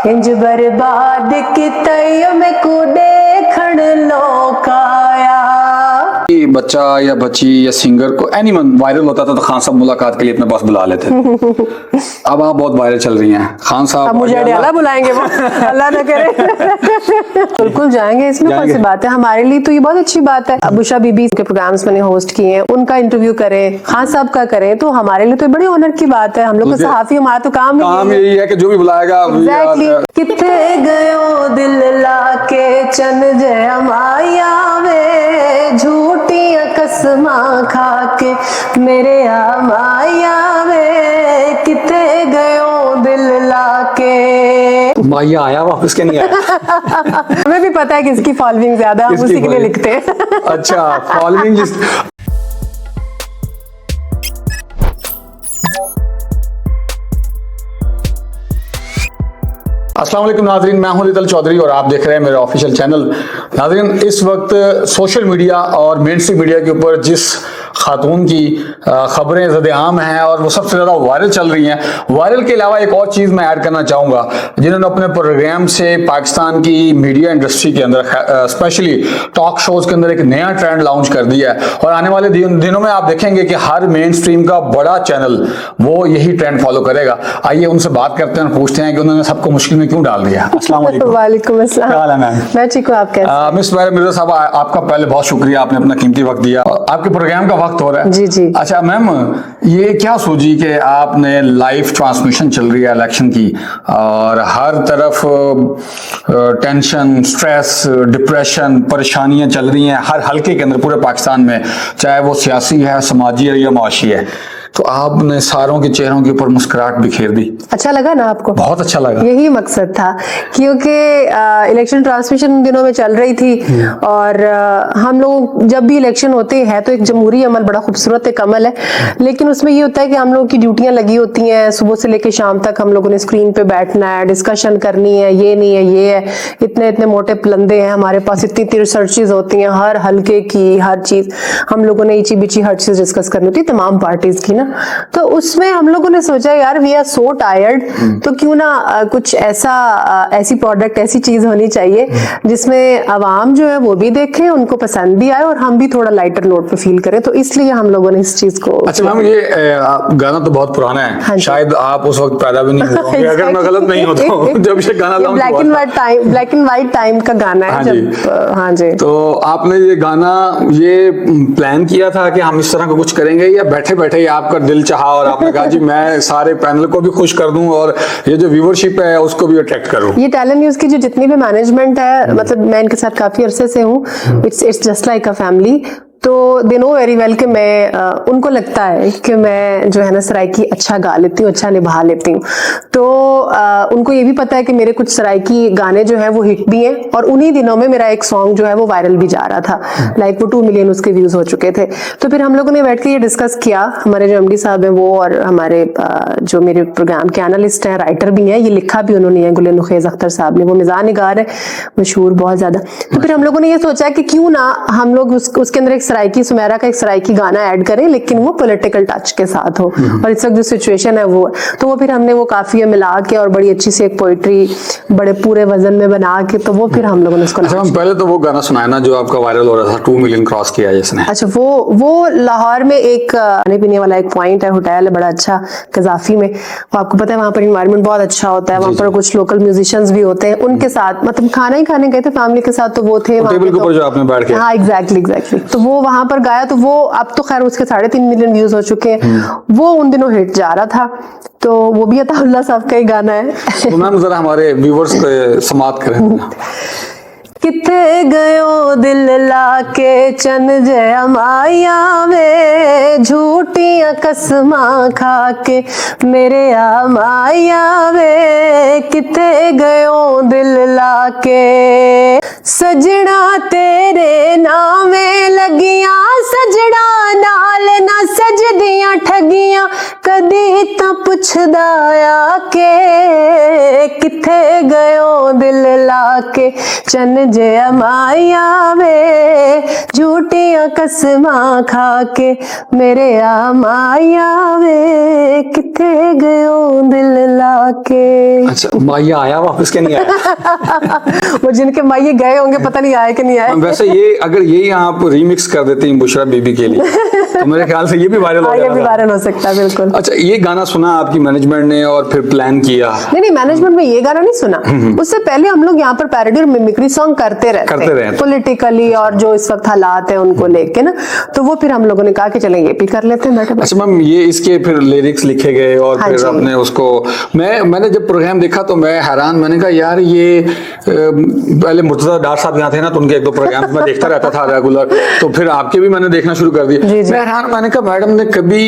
इंज बर्बाद कितई में को देखण लोकाया। बच्चा या बच्ची या सिंगर को एनीवन वायरल होता था तो खान साहब मुलाकात के लिए अपने पास बुला लेते थे। अब आप बहुत वायरल चल रही हैं खान साहब। अब मुझे अडियाला बुलाएंगे वो, अल्लाह ना करे। बिल्कुल जाएंगे, इसमें कौन सी बात है, हमारे लिए तो ये बहुत अच्छी बात है। अबूशा बीबी के प्रोग्राम्स मैंने होस्ट किए हैं, उनका इंटरव्यू करें, खान साहब का करें, तो हमारे लिए तो बड़ी ऑनर की बात है। हम लोग तो सहाफी, हमारा तो काम यही है कि जो भी बुलाएगा। किथे गयो दिल लाके चन जय माया वे, झूठियां कसमा खाके मेरे आ माया वे, किथे गयो दिल लाके। माया आया वापस के नहीं आया। हमें भी पता है किसकी फॉलोइंग ज्यादा, हम उसी के लिए लिखते हैं। अच्छा, फॉलोइंग अस्सलाम वालेकुम नाज़रीन, मैं हूं लितल चौधरी और आप देख रहे हैं मेरे ऑफिशियल चैनल। नाज़रीन, इस वक्त सोशल मीडिया और मेन स्ट्रीम मीडिया के ऊपर जिस खातून की खबरें ज़द-ए-आम हैं और वो सबसे ज़्यादा वायरल चल रही हैं, वायरल के अलावा एक और चीज़ मैं ऐड करना चाहूँगा, जिन्होंने अपने प्रोग्राम से पाकिस्तान की मीडिया इंडस्ट्री के अंदर स्पेशली टॉक शोज़ के अंदर एक नया ट्रेंड लॉन्च कर दिया है। और आने वाले दिनों में आप देखेंगे कि हर मेन स्ट्रीम का बड़ा चैनल वो यही ट्रेंड फॉलो करेगा। आइए उनसे बात करते हैं, पूछते हैं कि उन्होंने सबको मुश्किल में क्यों डाल दिया। अस्सलाम वालेकुम। वालेकुम अस्सलाम। क्या हाल है मैम? मैं ठीक हूँ, आप कैसे? मिस मिर्जा साहब, आपका पहले बहुत शुक्रिया, आपने अपना कीमती वक्त दिया। आपके प्रोग्राम का वक्त हो रहा है। जी जी। अच्छा मैम, ये क्या सोची कि आपने लाइव ट्रांसमिशन चल रही है इलेक्शन की और हर तरफ टेंशन, स्ट्रेस, डिप्रेशन, परेशानियां चल रही हैं हर हलके के अंदर पूरे पाकिस्तान में, चाहे वो सियासी है, समाजी है या माशी है, तो आपने सारों के चेहरों के ऊपर मुस्कुराहट बिखेर दी। अच्छा लगा ना आपको? बहुत अच्छा लगा। यही मकसद था, क्योंकि इलेक्शन ट्रांसमिशन उन दिनों में चल रही थी और हम लोग जब भी इलेक्शन होते हैं तो एक जमहूरी अमल, बड़ा खूबसूरत एक अमल है, लेकिन उसमें ये होता है कि हम लोगों की ड्यूटियां लगी होती हैं, सुबह से लेकर शाम तक हम लोगों ने स्क्रीन पे बैठना है, डिस्कशन करनी है, ये नहीं है, ये है, इतने इतने मोटे पलंदे हैं हमारे पास, इतनी इतनी रिसर्चेज होती हैं हर हल्के की, हर चीज हम लोगों ने इची बिची हर चीज डिस्कस करनी होती है तमाम पार्टीज की ना। तो उसमें हम लोगों ने सोचा यार वी आर सो टायर्ड, तो क्यों ना कुछ ऐसी प्रोडक्ट, ऐसी चीज होनी चाहिए जिसमें आवाम जो है वो भी देखें, उनको पसंद भी आए और हम भी थोड़ा लाइटर नोट पे फील करें, तो इसलिए हम लोगों ने इस चीज को। अच्छा मैम, ये गाना तो बहुत पुराना है। हाँ, शायद आप उस वक्त पैदा भी नहीं हुए होंगे अगर मैं गलत नहीं होता हूं जब ये गाना लॉन्च हुआ था। ब्लैक एंड व्हाइट टाइम का गाना है। हाँ जब हाँ जी। तो आपने ये गाना ये प्लान किया था कि हम इस तरह का कुछ करेंगे, या बैठे बैठे ही आपका दिल चाहा और आपने कहा जी मैं सारे पैनल को भी खुश कर दूं और ये जो व्यूअरशिप है उसको भी अट्रैक्ट करूं? ये टैलेंट न्यूज़ की जो जितनी भी मैनेजमेंट है, मतलब मैं इनके साथ काफी अरसे से हूँ, it's just like a family, तो दे नो वेरी वेल कि मैं उनको लगता है कि मैं जो है ना सराइकी अच्छा गा लेती हूँ, अच्छा निभा लेती हूँ, तो उनको ये भी पता है कि मेरे कुछ सराइकी गाने जो है वो हिट भी हैं, और उन्हीं दिनों में मेरा एक सॉन्ग जो है वो वायरल भी जा रहा था, लाइक वो 2 मिलियन उसके व्यूज हो चुके थे। तो फिर हम लोगों ने बैठ के ये डिस्कस किया, हमारे जो एमडी साहब है वो और हमारे जो मेरे प्रोग्राम के एनालिस्ट हैं, राइटर भी हैं, ये लिखा भी उन्होंने है, गुल नुखैज़ अख्तर साहब ने, वो मिजाज निगार है मशहूर बहुत ज्यादा। तो फिर हम लोगों ने ये सोचा कि क्यों ना हम लोग उसके अंदर एक सराइकी, सुमेरा का एक सराइकी गाना ऐड करें, लेकिन वो पॉलिटिकल टच के साथ हो, और इस वक्त जो सिचुएशन है वो, तो वो फिर हमने वो काफिया मिला के और बड़ी अच्छी सी एक पोइट्री बड़े पूरे वजन में बना के, तो वो फिर हम लोगों ने उसको। अच्छा हम पहले तो वो गाना सुनाया ना जो आपका वायरल हो रहा था, 2 मिलियन क्रॉस किया जिसने। अच्छा, वो लाहौर में एक खाने पीने वाला एक पॉइंट है, होटल है बड़ा अच्छा कजाफी में, वो आपको पता है वहाँ पर एनवायरनमेंट बहुत अच्छा होता है, वहाँ पर कुछ लोकल म्यूजिशियंस भी होते हैं, उनके साथ मतलब खाना ही खाने गए थे फैमिली के साथ, तो वो थे टेबल के ऊपर जो आपने बैठ के। हाँ एग्जैक्टली, तो वो वहां पर गाया, तो वो अब तो खैर उसके 3.5 मिलियन व्यूज हो चुके हैं, वो उन दिनों हिट जा रहा था, तो वो भी अताउल्लाह साहब का ही गाना है। तो मैम जरा हमारे व्यूअर्स को समाप्त करें। किथे गयो दिल लाके चन जय माया वे, झूठियां कसमा खाके मेरे आ माया वे, किथे गयो दिल लाके, सजना तेरे नामे लगियां, सजड़ा नाल ना सजदियां ठगियां, कदी तां पुछदा आ के, किथे गयो दिल लाके चन जे माया वे झूठियां कसमां खा के मेरे आ माया वे किथे गयो दिल लाके। अच्छा, माया आया वापस के नहीं आया? वो जिनके माये गए होंगे पता नहीं आए कि नहीं आए। वैसे ये अगर यही आप रीमिक्स कर देते हैं बुशरा बीबी के लिए तो मेरे ख्याल से ये भी वायरल हो ये जाएगा। भी वायरल हो सकता है बिल्कुल। अच्छा, ये गाना सुना आपकी मैनेजमेंट ने और फिर प्लान किया? नहीं, मैनेजमेंट में ये गाना नहीं सुना। उससे पहले हम लोग यहाँ पर पैरोडी और मिमिक्री सॉन्ग करते रहते हैं पॉलिटिकली और जो इस वक्त हालात है उनको लेके ना, तो वो फिर हम लोगों ने कहा कि चलें ये भी कर लेते हैं बैठे। अच्छा मैम, ये इसके फिर लिरिक्स लिखे गए और फिर आपने उसको, मैंने जब प्रोग्राम देखा तो मैं हैरान, मैंने कहा यार ये पहले मुर्तजा डार साहब यहाँ थे ना, तो उनके एक दो प्रोग्राम मैं देखता रहता था रेगुलर, तो फिर आपके भी मैंने देखना शुरू कर दिया। मैं हैरान, मैंने कहा मैडम ने कभी,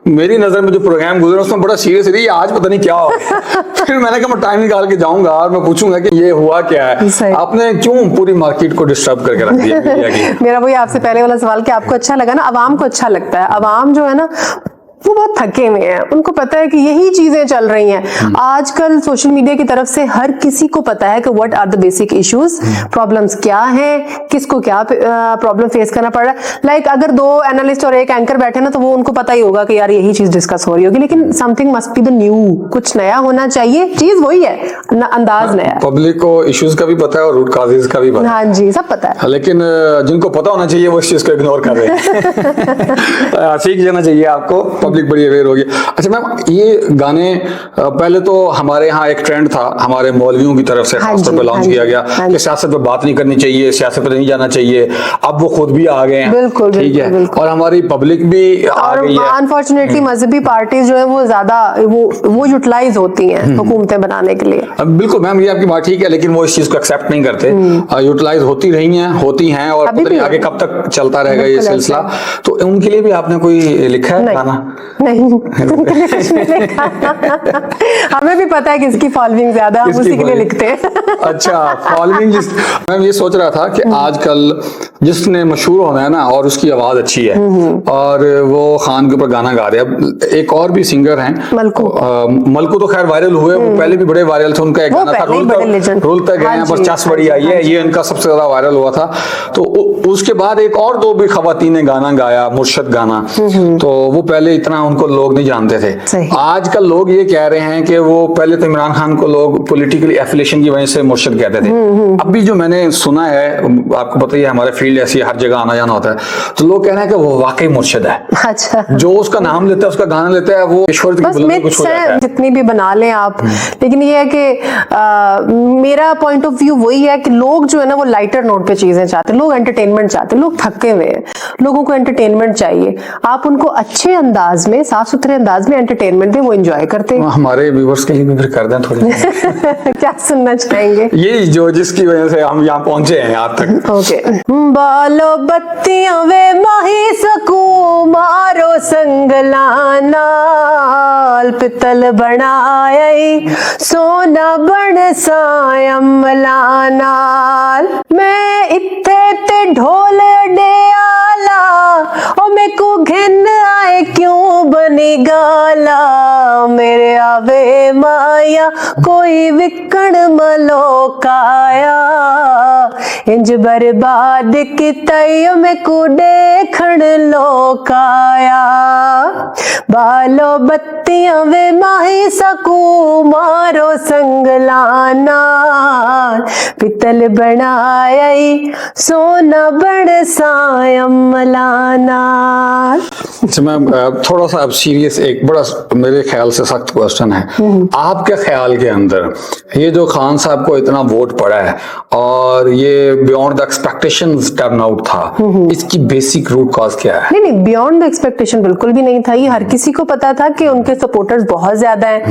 मेरी नजर में जो प्रोग्राम गुजरा उसमें बड़ा सीरियस रही, आज पता नहीं क्या हो गया। फिर मैंने कहा मैं टाइम निकाल के जाऊंगा और मैं पूछूंगा कि ये हुआ क्या है, आपने क्यों पूरी मार्केट को डिस्टर्ब करके रख दिया मीडिया की? मेरा वही आपसे पहले वाला सवाल कि आपको अच्छा लगा ना, अवाम को अच्छा लगता है। अवाम जो है ना वो बहुत थके हुए हैं, उनको पता है कि यही चीजें चल रही हैं आजकल सोशल मीडिया की तरफ से। हर किसी को पता है कि what are the basic issues, problems क्या हैं, किसको क्या प्रॉब्लम फेस करना पड़ रहा है। लाइक अगर दो एनालिस्ट और एक एंकर बैठे ना, तो वो उनको पता ही होगा कि यार यही चीज डिस्कस हो रही होगी, लेकिन something must be the new, कुछ नया होना चाहिए। चीज वही है, अंदाज नया है। पब्लिक को इश्यूज का भी पता है और रूट कॉजेज का भी पता है। हाँ जी, सब पता है, लेकिन जिनको पता होना चाहिए वो इस चीज को इग्नोर कर रहे हैं। सीख जाना चाहिए आपको, पब्लिक बड़ी अवेयर होगी। अच्छा मैम, ये गाने पहले तो हमारे यहाँ एक ट्रेंड था, हमारे मौलवियों की तरफ से खासतौर पर लॉन्च किया गया कि सियासत पे बात नहीं करनी चाहिए, सियासत पे नहीं जाना चाहिए। अब वो खुद भी आ गए हैं, बिल्कुल, ठीक है, और हमारी पब्लिक भी आ गई है। अनफॉर्चुनेटली मजहबी पार्टीज जो है वो ज्यादा वो यूटिलाइज होती हैं हुकूमतें बनाने के लिए। बिल्कुल मैम, ये आपकी बात ठीक है, लेकिन वो इस चीज को एक्सेप्ट नहीं करते। यूटिलाइज होती रही हैं, होती हैं, और पता नहीं आगे कब तक चलता रहेगा ये सिलसिला। तो उनके लिए भी आपने कोई लिखा है गाना? नहीं, हमें भी पता है किसकी फॉलोइंग ज्यादा, हम उसी के लिए लिखते हैं। अच्छा, फॉलोइंग मैं ये सोच रहा था कि आजकल जिसने मशहूर होना है ना और उसकी आवाज अच्छी है और वो खान के ऊपर गाना गा रहे हैं। एक और भी सिंगर हैं मलकू तो खैर वायरल हुए, वो पहले भी बड़े वायरल थे। उनका एक गाना था रूल तक गए हैं बस चस बड़ी आई है, ये इनका सबसे ज्यादा वायरल हुआ था। तो उसके बाद एक और दो भी खवातीन ने गाना गाया, मुर्शद गाना, तो वो पहले इतना उनको लोग नहीं जानते थे। आजकल लोग ये कह रहे हैं कि वो पहले तो इमरान खान को लोग पॉलिटिकली एफिलिएशन की वजह से मुर्शद कहते थे। अभी जो मैंने सुना है, आपको पता ही है हमारे फील्ड ऐसी हर जगह आना जाना होता है, तो लोग कह रहे हैं कि वो वाकई मुर्शद है। अच्छा, जो उसका नाम लेता है, उसका गाना लेता है, वो ईश्वर की बुलंदी में कुछ हो जाता है। जितनी भी बना लें आप, लेकिन ये है कि मेरा पॉइंट ऑफ व्यू वही है कि लोग जो है ना वो लाइटर नोट पे चीजें चाहते हैं, लोग एंटरटेनमेंट चाहते हैं, लोग थके हुए हैं, लोगों को एंटरटेनमेंट चाहिए। आप उनको अच्छे अंदाज में, साफ सुथरे अंदाज में एंटरटेनमेंट में वो एंजॉय करते हैं। हमारे व्यूअर्स के लिए भी फिर कर दें थोड़ी क्या सुनना चाहेंगे? ये जो जिसकी वजह से हम यहाँ पहुंचे हैं यहाँ तक। ओके। बालो बत्तियां वे माही सकू मारो संगलाना, पितल बनाई सोना बन सायमलाना, मैं इत्थे ते ढोल डे आला ओ मैं को घिन आए क्यों बनी गाला, मेरे आवे माया कोई विकण मलोकाया, इंज बर्बाद कितई में को देखण लोकाया, बालो बत्तियां वे माही सकू मारो संगलाना, पितल बनाई सोना बड़ सायमलाना। अच्छा मैम, थोड़ा सा अब सीरियस, एक बड़ा मेरे ख्याल से सख्त क्वेश्चन है। आपके ख्याल के अंदर ये जो खान साहब को इतना वोट पड़ा है और ये beyond the expectations turn out था, इसकी बेसिक रूट कॉज क्या है? नहीं, बियॉन्ड द एक्सपेक्टेशन बिल्कुल भी नहीं था। ये हर किसी को पता था कि उनके सपोर्टर्स बहुत ज्यादा हैं,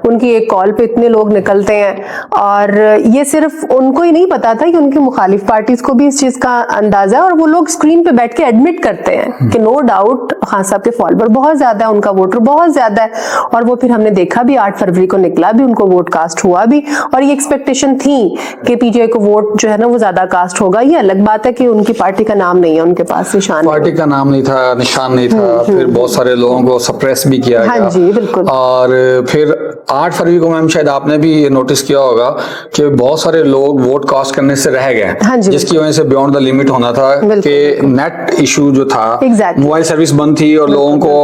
उनकी एक कॉल पे इतने लोग निकलते हैं, और ये सिर्फ उनको ही नहीं पता था कि उनकी मुखालिफ पार्टीज को भी इस चीज का अंदाजा है, और वो लोग स्क्रीन पे बैठ के एडमिट करते हैं कि नो डाउट खान साहब के फॉलोअर बहुत ज्यादा है, उनका वोटर बहुत ज्यादा है। और वो फिर हमने देखा भी 8 फरवरी को निकला भी, उनको वोट कास्ट हुआ भी, और ये एक्सपेक्टेशन थी कि पीटीआई को वोट जो है ना वो ज्यादा कास्ट होगा। ये अलग बात है कि उनकी पार्टी का नाम नहीं है उनके पास, निशान पार्टी का नाम नहीं था, निशान नहीं था, फिर बहुत सारे लोगों को सप्रेस भी किया हाँ गया। जी, बिल्कुल। और फिर 8 फरवरी को मैम शायद आपने भी नोटिस किया होगा कि बहुत सारे लोग वोट कास्ट करने से रह गए, हाँ जी, जिसकी वजह से बियॉन्ड द लिमिट होना था कि नेट इशू जो था, मोबाइल सर्विस बंद थी और लोगों को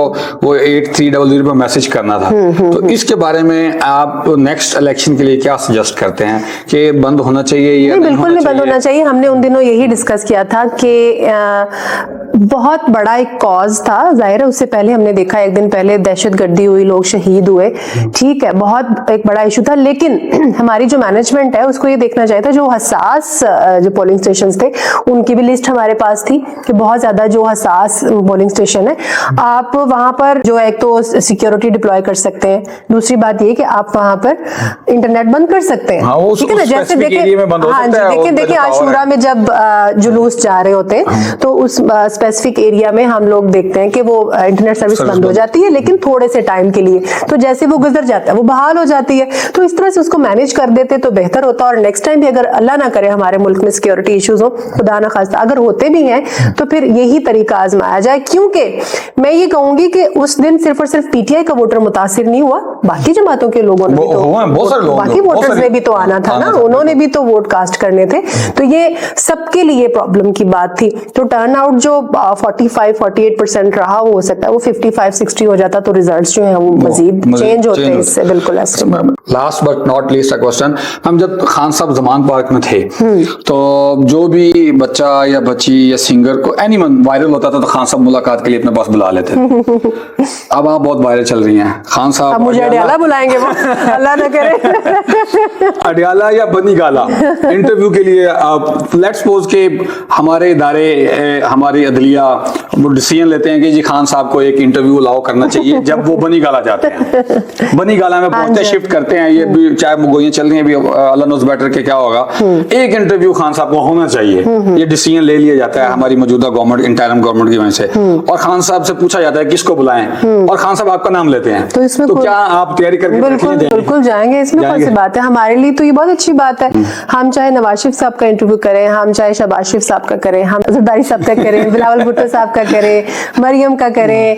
वो 8300 पर मैसेज करना था। तो इसके बारे में आप नेक्स्ट इलेक्शन के लिए क्या सजेस्ट करते हैं कि बंद होना चाहिए या नहीं? बिल्कुल नहीं बंद होना चाहिए। हमने उन दिनों यही डिस्कस किया था कि बहुत बड़ा एक कॉज था, जाहिर है उससे पहले हमने देखा एक दिन पहले दहशतगर्दी हुई, लोग शहीद हुए, ठीक है, बहुत एक बड़ा इशू था, लेकिन हमारी जो मैनेजमेंट है उसको ये देखना चाहिए था जो हसास जो पोलिंग स्टेशंस थे उनकी भी लिस्ट हमारे पास थी कि बहुत ज्यादा जो हसास पोलिंग स्टेशन है, आप वहां पर जो एक तो सिक्योरिटी डिप्लॉय कर सकते हैं, दूसरी बात ये कि आप वहां पर इंटरनेट बंद कर सकते हैं, ठीक है ना? जैसे देखिए आशूरा में जब जुलूस जा रहे होते हैं तो उस स्पेसिफिक एरिया में हम लोग देखते हैं कि वो इंटरनेट सर्विस बंद हो जाती है, लेकिन थोड़े से टाइम के लिए, तो जैसे वो गुजर जाता है वो बहाल हो जाती है। तो इस तरह से उसको मैनेज कर देते तो बेहतर होता, और नेक्स्ट टाइम भी अगर अल्लाह ना करे हमारे मुल्क में सिक्योरिटी इश्यूज हो, खुदा ना खास्ता अगर होते भी हैं, तो फिर यही तरीका आजमाया जाए। क्योंकि मैं ये कहूंगी कि उस दिन सिर्फ और सिर्फ पीटीआई का वोटर मुतासिर नहीं हुआ, बाकी जमातों के लोगों ने भी तो, बाकी वोटर्स ने भी तो आना था ना, उन्होंने भी तो वोट कास्ट करने थे, तो ये सबके लिए प्रॉब्लम की बात थी। तो टर्न आउट जो 45-48% रहा, वो हो सकता है वो 55-60 हो जाता, तो रिजल्ट्स जो है वो मजीद चेंज होते हैं इससे। बिल्कुल ऐसे। Last but not least question, हम जब खान साहब जमान पार्क में थे तो जो भी बच्चा या बच्ची या सिंगर को एनीवन वायरल होता था तो खान साहब मुलाकात के लिए अपने पास बुला लेते अब आप बहुत वायरल चल रही हैं खान साहब, अब मुझे अडियाला बुलाएंगे वो, अल्लाह ना करे। अडियाला या बनी गाला इंटरव्यू के लिए आप लेट्स सपोज के हमारे इदारे हमारी अदलिया डिसीजन लेते हैं कि जी खान साहब को एक इंटरव्यू अलाउ करना चाहिए, जब वो बनी गाला जाते हैं, बनी गाला में पहुंचते शिफ्ट करते हैं, ये भी चाहे गोलियां चल रही हैं, भी अल्लाह नोज़ बेटर के क्या होगा, एक इंटरव्यू खान साहब को होना चाहिए, ये डिसीजन ले लिया जाता है हमारी मौजूदा गवर्नमेंट, इंटरिम गवर्नमेंट की वजह से, और खान साहब से पूछा जाता है किसको बुलाएं, और खान साहब आपका नाम लेते हैं, तो इसमें क्या आप तैयारी करके बिल्कुल जाएंगे, इसमें कौन सी बात है? हमारे लिए तो ये बहुत अच्छी बात है। हम चाहे नवाज शरीफ साहब का इंटरव्यू करें, हम चाहे शहबाज शरीफ साहब का करें, हम जरदारी साहब का करें, बिलावल भुट्टो साहब का करें, मरियम का करें,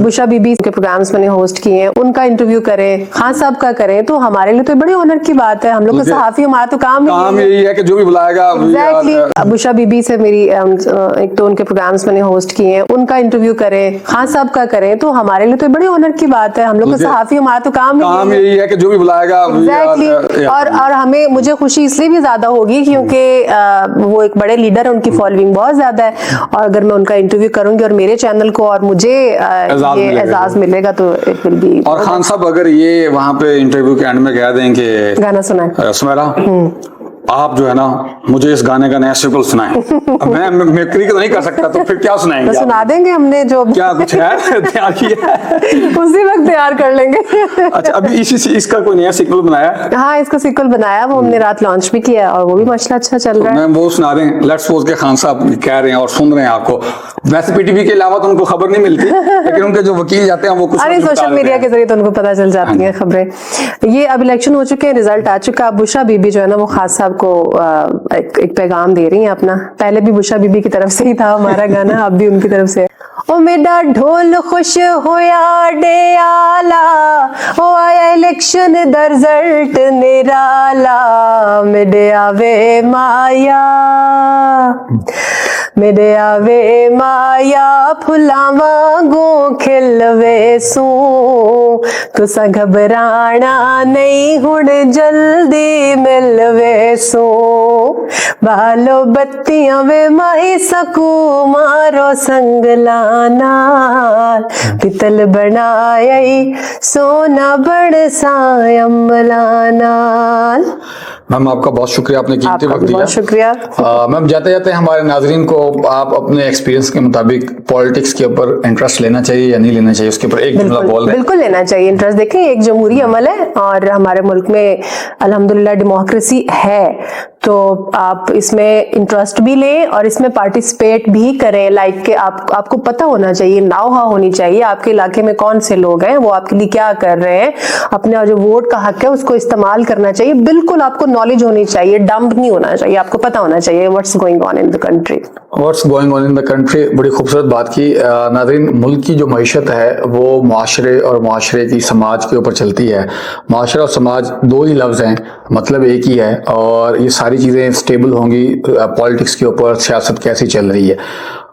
बुशा बीबी के प्रोग्राम्स मैंने होस्ट किए हैं, उनका इंटरव्यू करें, खान साहब का करें, तो हमारे लिए तो बड़ी ऑनर की बात है। हम लोग सहाफी, हमारा तो काम यही है कि जो भी बुलाएगा। एग्जैक्टली। बुशा बीबी से मेरी एक तो उनके प्रोग्राम्स मैंने होस्ट किए हैं, उनका इंटरव्यू करें, खान साहब का करें, तो हमारे लिए तो बड़ी ऑनर की बात है। हम लोग सहाफी, हमारा तो काम यही है कि जो भी बुलाएगा। एग्जैक्टली। और हमें मुझे खुशी इसलिए भी ज्यादा होगी क्योंकि वो एक बड़े लीडर है, उनकी फॉलोइंग बहुत ज्यादा है, और अगर मैं उनका इंटरव्यू करूंगी और मेरे चैनल को और मुझे ये एजाज मिलेगा तो इट विल बी। और खान साहब अगर ये वहां पे इंटरव्यू के एंड में कह दें कि गाना सुनाए सुमेरा, आप जो है ना मुझे इस गाने का नया सिक्वल सुनाएं। मैं मिमिक्री तो नहीं कर सकता, तो फिर क्या सुनाएंगे? तो सुना देंगे, हमने जो क्या कुछ है तैयार किया है उसी वक्त तैयार कर लेंगे। अच्छा, अभी इसका कोई नया सिक्वल बनाया? हाँ, इसका सिक्वल बनाया, वो हमने रात लॉन्च भी किया और वो भी माशाल्लाह अच्छा चल रहा है। मैम वो सुना दें, लेट्स सपोज के खान साहब कह रहे हैं और सुन रहे हैं आपको, वैसे पीटीवी के अलावा तो उनको खबर नहीं मिलती, लेकिन उनके जो वकील जाते हैं वो कुछ सोशल मीडिया के जरिए तो उनको पता चल जाती है खबरें। ये अब इलेक्शन हो चुके हैं, रिजल्ट आ चुका, बुशा बीबी जो है ना वो खान साहब को एक पैगाम दे रही हैं अपना। पहले भी बुशा बीबी की तरफ से ही था हमारा गाना, अब भी उनकी तरफ से। ओ मेरा ढोल खुश होया डे आला, ओ आया इलेक्शन दा रिजल्ट निराला, मेरे आवे माया, मेरे आवे माया, फुलां वांगू खिलवे सू, तुसा घबराना नहीं हुण जल्दी मिलवे सू, बालो बत्तियां वे माई सकू मारो संगला नाल, पितल बनाई सोना बरसाए अम्बला नाल। मैम आपका बहुत शुक्रिया, आपने कीमती वक्त दिया। बहुत शुक्रिया। मैम जाते जाते हमारे नाजरीन को आप अपने एक्सपीरियंस के मुताबिक पॉलिटिक्स के ऊपर इंटरेस्ट लेना चाहिए या नहीं लेना चाहिए, उसके ऊपर एक जुमला बोल दें। बिल्कुल लेना चाहिए इंटरेस्ट। देखें, एक जमहूरी अमल है और हमारे मुल्क में अल्हम्दुलिल्लाह डेमोक्रेसी है, तो आप इसमें इंटरेस्ट भी लें और इसमें पार्टिसिपेट भी करें। लाइक कि आपको पता होना चाहिए, नाव होनी चाहिए आपके इलाके में कौन से लोग हैं, वो आपके लिए क्या कर रहे हैं, अपने जो वोट का हक है उसको इस्तेमाल करना चाहिए। बिल्कुल आपको नॉलेज होनी चाहिए, डम्प नहीं होना चाहिए, आपको पता होना चाहिए what's going on in the country. What's going on in the country, बड़ी खूबसूरत बात की। नाज़रीन, मुल्क की जो मईशत है वो माशरे और माशरे की समाज के ऊपर चलती है। माशरा और समाज दो ही लफ्ज़ हैं, मतलब एक ही है, और ये सारी चीज़ें स्टेबल होंगी पॉलिटिक्स के ऊपर, सियासत कैसी चल रही है।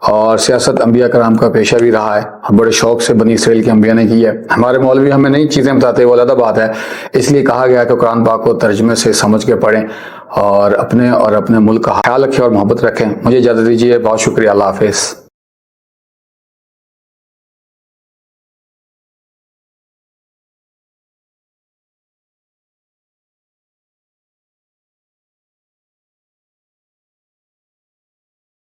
और सियासत अंबिया कराम का पेशा भी रहा है, बड़े शौक से बनी इसराइल के अंबिया ने की है। हमारे मौलवी हमें नई चीज़ें बताते, वो अलग बात है, इसलिए कहा गया कि कुरान पाक को तर्जुमे से समझ के पढ़ें और अपने मुल्क का ख्याल रखें और मोहब्बत रखें। मुझे इजाज़त दीजिए, बहुत शुक्रिया, अल्लाह हाफिज़।